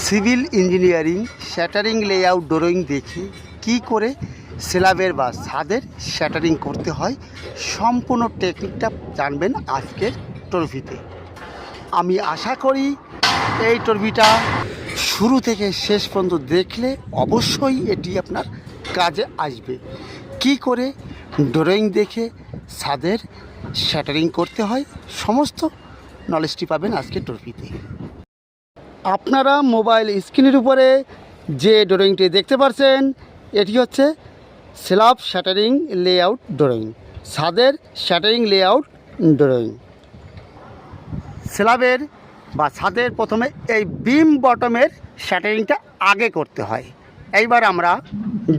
Civil engineering shuttering layout drawing দেখে কি করে স্ল্যাবের বা ছাদের শ্যাটারিং করতে হয় সম্পূর্ণ টেকনিকটা জানবেন আজকের ট্রফিতে। আমি আশা করি এই ট্রফিটা শুরু থেকে শেষ পর্যন্ত দেখলে অবশ্যই এটি আপনার কাজে আসবে। কি করে ড্রয়িং দেখে ছাদের শ্যাটারিং করতে হয় সমস্ত নলেজটি পাবেন আজকের ট্রফিতে। আপনারা মোবাইল স্ক্রিনের উপরে যে ড্রয়িংটি দেখতে পাচ্ছেন এটি হচ্ছে স্ল্যাব শ্যাটারিং লেআউট ড্রয়িং, ছাদের শ্যাটারিং লেআউট ড্রয়িং। স্ল্যাবের বা ছাদের প্রথমে এই বিম বটমের শ্যাটারিংটা আগে করতে হয়। এইবার আমরা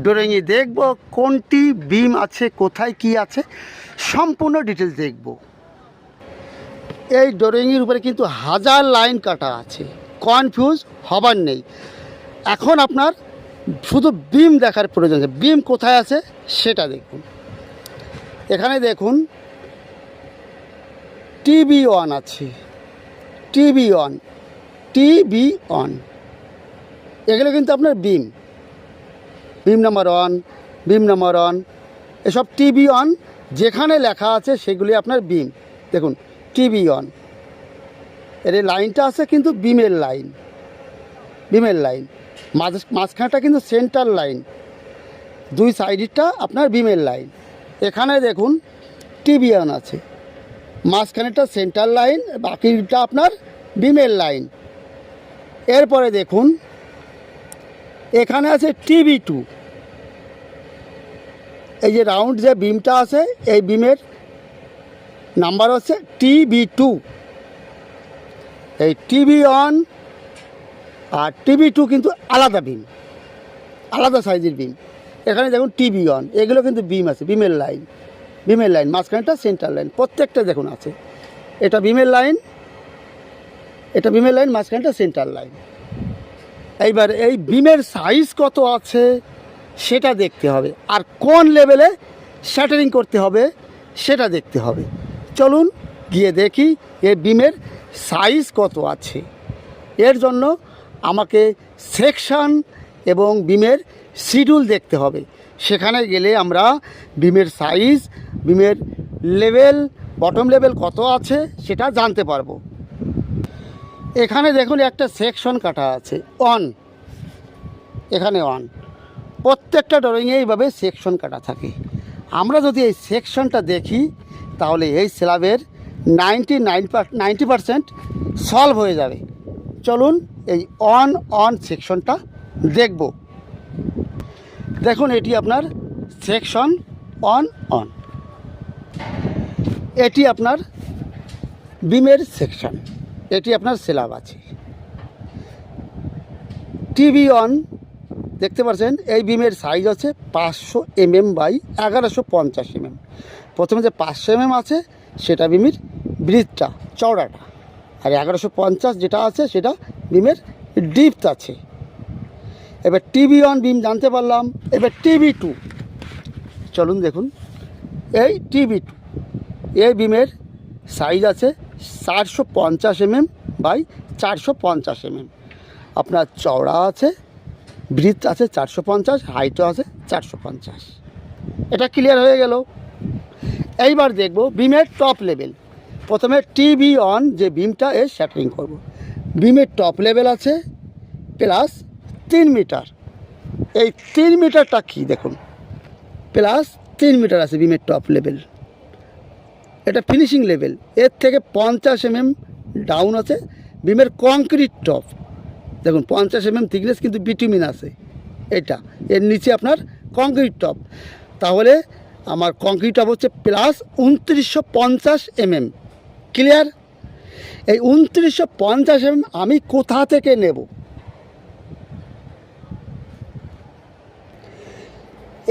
ড্রয়িংয়ে দেখব কোনটি বিম আছে, কোথায় কি আছে, সম্পূর্ণ ডিটেলস দেখব। এই ড্রয়িংয়ের উপরে কিন্তু হাজার লাইন কাটা আছে, কনফিউজ হবার নেই। এখন আপনার শুধু বিম দেখার প্রয়োজন আছে, বিম কোথায় আছে সেটা দেখুন। এখানে দেখুন TB1 আছে, TB1, TB1 এগুলো কিন্তু আপনার বিম, বিম নাম্বার 1, বিম নাম্বার 1 এসব TB1 যেখানে লেখা আছে সেগুলি আপনার বিম। দেখুন TB1 এর লাইনটা আছে কিন্তু বিমের লাইন, বিমের লাইন মাঝখানটা কিন্তু সেন্টার লাইন, দুই সাইডটা আপনার বিমের লাইন। এখানে দেখুন TB1 আছে, মাঝখানেটা সেন্টার লাইন, বাকিটা আপনার বিমের লাইন। এরপরে দেখুন এখানে আছে TB2, এই যে রাউন্ড যে বিমটা আছে এই বিমের নাম্বার হচ্ছে TB2। এই TB1 আর TB2 কিন্তু আলাদা বিম, আলাদা সাইজের বিম। এখানে দেখুন TB1 এগুলো কিন্তু বিম আছে, বিমের লাইন, বিমের লাইন মাঝখানটা সেন্টার লাইন, প্রত্যেকটা দেখুন আছে। এটা বিমের লাইন, এটা বিমের লাইন, মাঝখানটা সেন্টার লাইন। এইবার এই বিমের সাইজ কত আছে সেটা দেখতে হবে, আর কোন লেভেলে শ্যাটারিং করতে হবে সেটা দেখতে হবে। চলুন গিয়ে দেখি এই বিমের সাইজ কত আছে। এর জন্য আমাকে সেকশন এবং বিমের শিডিউল দেখতে হবে। সেখানে গেলে আমরা বিমের সাইজ, বিমের লেভেল, বটম লেভেল কত আছে সেটা জানতে পারবো। এখানে দেখুন একটা সেকশন কাটা আছে 1, এখানে 1। প্রত্যেকটা ড্রয়িংয়ে এইভাবে সেকশন কাটা থাকে। আমরা যদি এই সেকশনটা দেখি তাহলে এই স্ল্যাবের 90% সলভ হয়ে যাবে। চলুন এই অন সেকশনটা দেখব। দেখুন এটি আপনার সেকশন অন, এটি আপনার বিমের সেকশন, এটি আপনার স্ল্যাব আছে। TB1 দেখতে পাচ্ছেন এই বিমের সাইজ আছে 500 mm বাই 1150 mm। প্রথমে যে 500 mm আছে সেটা বিমের ব্রিথটা, চওড়াটা, আর 1150 যেটা আছে সেটা বিমের ডিপথ আছে। এবার TB1 বিম জানতে পারলাম। এবার TB2 চলুন দেখুন, এই TB2 এই বিমের সাইজ আছে 450 mm বাই 450 mm। আপনার চওড়া আছে, ব্রিথ আছে 450, হাইটও আছে 450। এটা ক্লিয়ার হয়ে গেল। এইবার দেখব বিমের টপ লেভেল। প্রথমে TB1 যে বিমটা এর শ্যাটারিং করব, বিমের টপ লেভেল আছে প্লাস 3 মিটার। এই 3 মিটারটা কি দেখুন, প্লাস 3 মিটার আছে বিমের টপ লেভেল, এটা ফিনিশিং লেভেল। এর থেকে 50 mm ডাউন আছে বিমের কংক্রিট টপ। দেখুন 50 mm থিকনেস কিন্তু বিটুমিন আছে, এটা এর নিচে আপনার কংক্রিট টপ। তাহলে আমার কংক্রিট টপ হচ্ছে প্লাস 2950 mm। ক্লিয়ার? এই 2950 mm আমি কোথা থেকে নেব?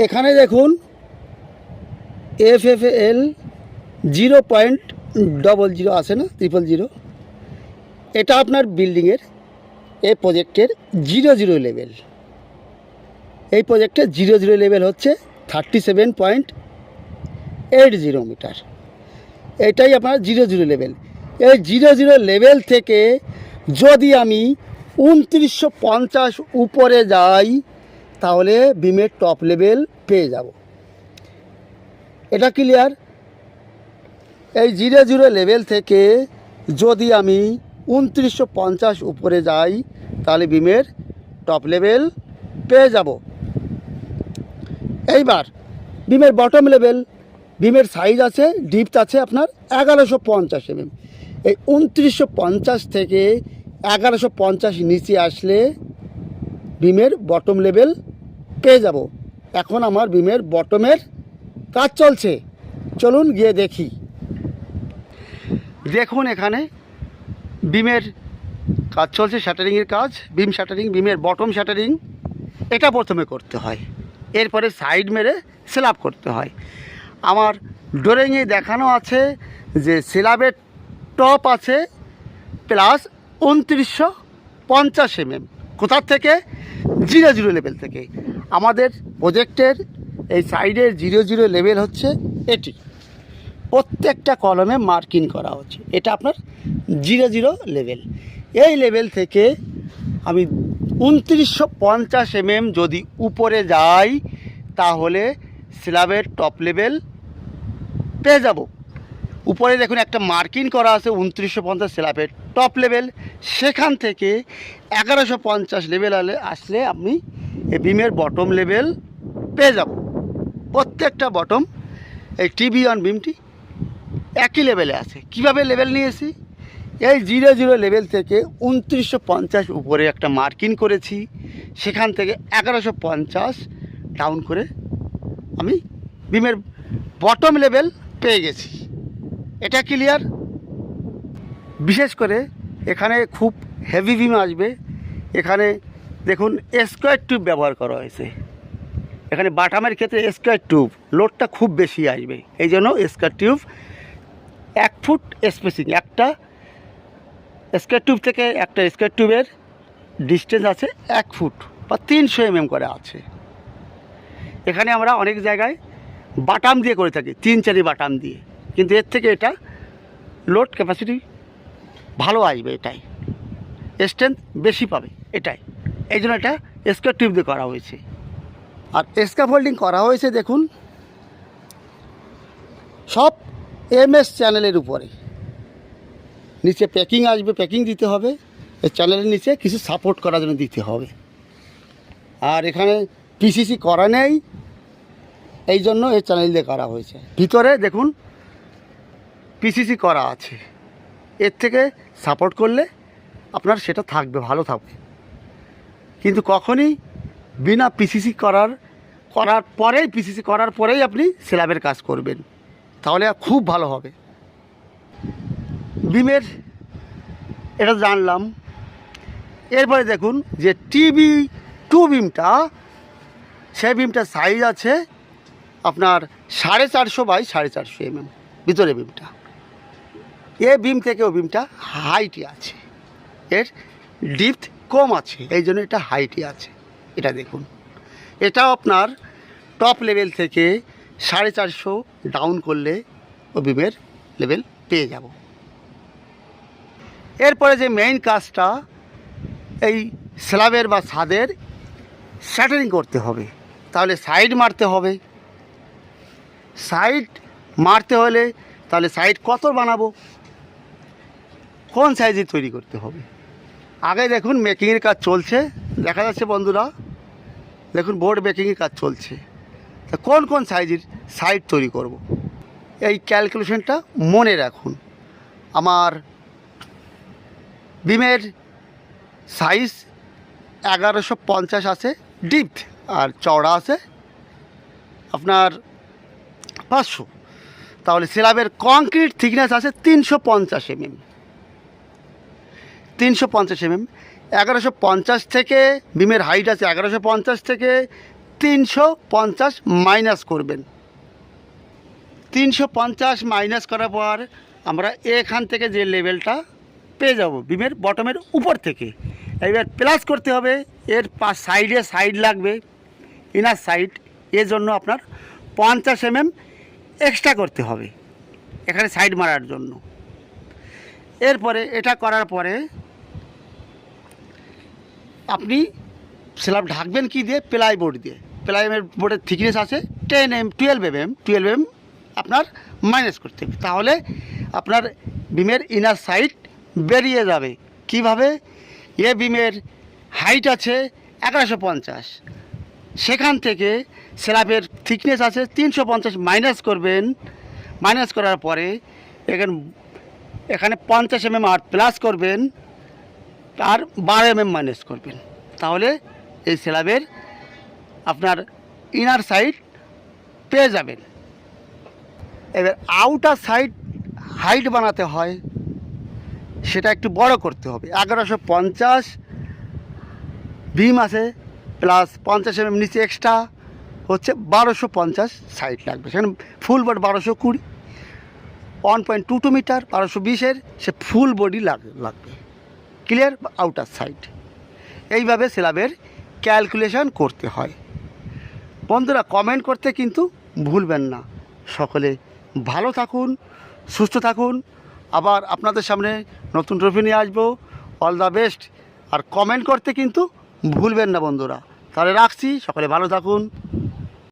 এখানে দেখুন FFL 0.00 আছে না, 000, এটা আপনার বিল্ডিংয়ের এই প্রজেক্টের 00 লেভেল। এই প্রজেক্টের 00 লেভেল হচ্ছে 37.80 মিটার। এটাই আপনার 00 লেভেল। এই 00 লেভেল থেকে যদি আমি 2950 উপরে যাই তাহলে বিমের টপ লেভেল পেয়ে যাব। এটা ক্লিয়ার? এই 00 লেভেল থেকে যদি আমি 2950 উপরে যাই তাহলে বিমের টপ লেভেল পেয়ে যাব। এইবার বিমের বটম লেভেল, বিমের সাইজ আছে, ডিপথ আছে আপনার 1150 mm। এই 2950 থেকে 1150 নিচে আসলে বিমের বটম লেভেল পেয়ে যাব। এখন আমার বিমের বটমের কাজ চলছে, চলুন গিয়ে দেখি। দেখুন এখানে বিমের কাজ চলছে, শাটারিংয়ের কাজ, বিম শাটারিং, বিমের বটম শাটারিং। এটা প্রথমে করতে হয়, এরপরে সাইড মেরে স্ল্যাব করতে হয়। আমার ড্রয়িংয়ে দেখানো আছে যে স্ল্যাবের টপ আছে প্লাস 2950 mm। কোথার থেকে? 00 লেভেল থেকে। আমাদের প্রজেক্টের এই সাইডের 00 লেভেল হচ্ছে এটি, প্রত্যেকটা কলমে মার্কিং করা হচ্ছে। এটা আপনার 00 লেভেল। এই লেভেল থেকে আমি 2950 mm যদি উপরে যাই তাহলে স্ল্যাবের টপ লেভেল পেয়ে যাব। উপরে দেখুন একটা মার্কিং করা আছে 2950 স্ল্যাবের টপ লেভেল। সেখান থেকে 1150 লেভেল আসলে আপনি এই বিমের বটম লেভেল পেয়ে যাব। প্রত্যেকটা বটম এই TB1 বিমটি একই লেভেলে আছে। কিভাবে লেভেল নিয়েছি? এই 00 লেভেল থেকে 2950 উপরে একটা মার্কিং করেছি, সেখান থেকে 1150 ডাউন করে আমি বিমের বটম লেভেল পেয়ে গেছি। এটা ক্লিয়ার? বিশেষ করে এখানে খুব হেভি বিম আসবে। এখানে দেখুন স্কোয়ার টিউব ব্যবহার করা হয়েছে। এখানে বাটামের ক্ষেত্রে স্কোয়ার টিউব লোডটা খুব বেশি আসবে, এই জন্য স্কোয়ার টিউব 1 ফুট স্পেসিং। একটা স্কোয়ার টিউব থেকে একটা স্কোয়ার টিউবের ডিস্টেন্স আছে 1 ফুট বা 300 mm করে আছে। এখানে আমরা অনেক জায়গায় বাটাম দিয়ে করে থাকি, 3-4 বাটাম দিয়ে, কিন্তু এর থেকে এটা লোড ক্যাপাসিটি ভালো আসবে, এটাই স্ট্রেংথ বেশি পাবে এটাই। এই জন্য এটা স্কোয়ার টিউব দিয়ে করা হয়েছে। আর স্ক্যাফোল্ডিং করা হয়েছে দেখুন সব MS চ্যানেলের উপরে। নিচে প্যাকিং আসবে, প্যাকিং দিতে হবে। এই চ্যানেলের নিচে কিছু সাপোর্ট করার জন্য দিতে হবে। আর এখানে PCC করা নেই, এই জন্য এই চ্যানেল দিয়ে করা হয়েছে। ভিতরে দেখুন PCC করা আছে, এর থেকে সাপোর্ট করলে আপনার সেটা থাকবে, ভালো থাকবে। কিন্তু কখনই বিনা PCC করার পরেই PCC করার পরেই আপনি স্ল্যাবের কাজ করবেন, তাহলে খুব ভালো হবে। বিমের এটা জানলাম। এরপরে দেখুন যে TB2 বিমটা, সেই বিমটার সাইজ আছে আপনার 450 বাই 450 mm ভিতরে বিমটা। এ বিম থেকে ও বিমটা হাইটই আছে, এর ডিপথ কম আছে, এই জন্য এটা হাইটই আছে। এটা দেখুন, এটাও আপনার টপ লেভেল থেকে 450 ডাউন করলে ও বিমের লেভেল পেয়ে যাব। এরপরে যে মেইন কাজটা, এই স্ল্যাবের বা ছাদের শ্যাটারিং করতে হবে, তাহলে সাইড মারতে হবে। সাইড মারতে হলে তাহলে সাইড কত বানাবো, কোন সাইজে তৈরি করতে হবে? আগে দেখুন মেকিংয়ের কাজ চলছে, দেখা যাচ্ছে বন্ধুরা, দেখুন বোর্ড মেকিংয়ের কাজ চলছে। তা কোন কোন সাইজের সাইড তৈরি করব, এই ক্যালকুলেশনটা মনে রাখুন। আমার বিমের সাইজ 1150 আছে ডিপথ, আর চওড়া আছে আপনার 500। তাহলে স্ল্যাবের কংক্রিট থিকনেস আছে 350 mm। 350 mm 1150 থেকে বিমের হাইট আছে 1150 থেকে 350 মাইনাস করবেন। 350 মাইনাস করার পর আমরা এখান থেকে যে লেভেলটা পেয়ে যাব বিমের বটমের উপর থেকে, এবার প্লাস করতে হবে। এর সাইডে সাইড লাগবে, ইনার সাইড, এর জন্য আপনার 50 mm এক্সট্রা করতে হবে এখানে সাইড মারার জন্য। এরপরে এটা করার পরে আপনি স্ল্যাব ঢাকবেন কি দিয়ে? প্লাই বোর্ড দিয়ে। প্লাই বোর্ডের থিকনেস আছে 12 mm আপনার মাইনাস করতে হবে, তাহলে আপনার বিমের ইনার সাইড বেরিয়ে যাবে। কিভাবে? এ বিমের হাইট আছে 1150, সেখান থেকে স্ল্যাবের থিকনেস আছে 350 মাইনাস করবেন। মাইনাস করার পরে এখানে 50 mm আর প্লাস করবেন, আর 12 mm মাইনাস করবেন, তাহলে এই স্ল্যাবের আপনার ইনার সাইড পেয়ে যাবেন। এবার আউটার সাইড হাইট বানাতে হয়, সেটা একটু বড় করতে হবে। 1150 বিম আছে, প্লাস 50 mm নিচে এক্সট্রা হচ্ছে 1250 সাইড লাগবে। সেখানে ফুল বডি 1220, 1.22 মিটার 1220-এর সে ফুল বডি লাগবে। ক্লিয়ার? Outer side. এইভাবে স্ল্যাবের ক্যালকুলেশন করতে হয়। বন্ধুরা, কমেন্ট করতে কিন্তু ভুলবেন না। সকলে ভালো থাকুন, সুস্থ থাকুন। আবার আপনাদের সামনে নতুন ট্রফি নিয়ে আসবো। All the best. আর কমেন্ট করতে কিন্তু ভুলবেন না বন্ধুরা। তাহলে রাখছি, সকলে ভালো থাকুন।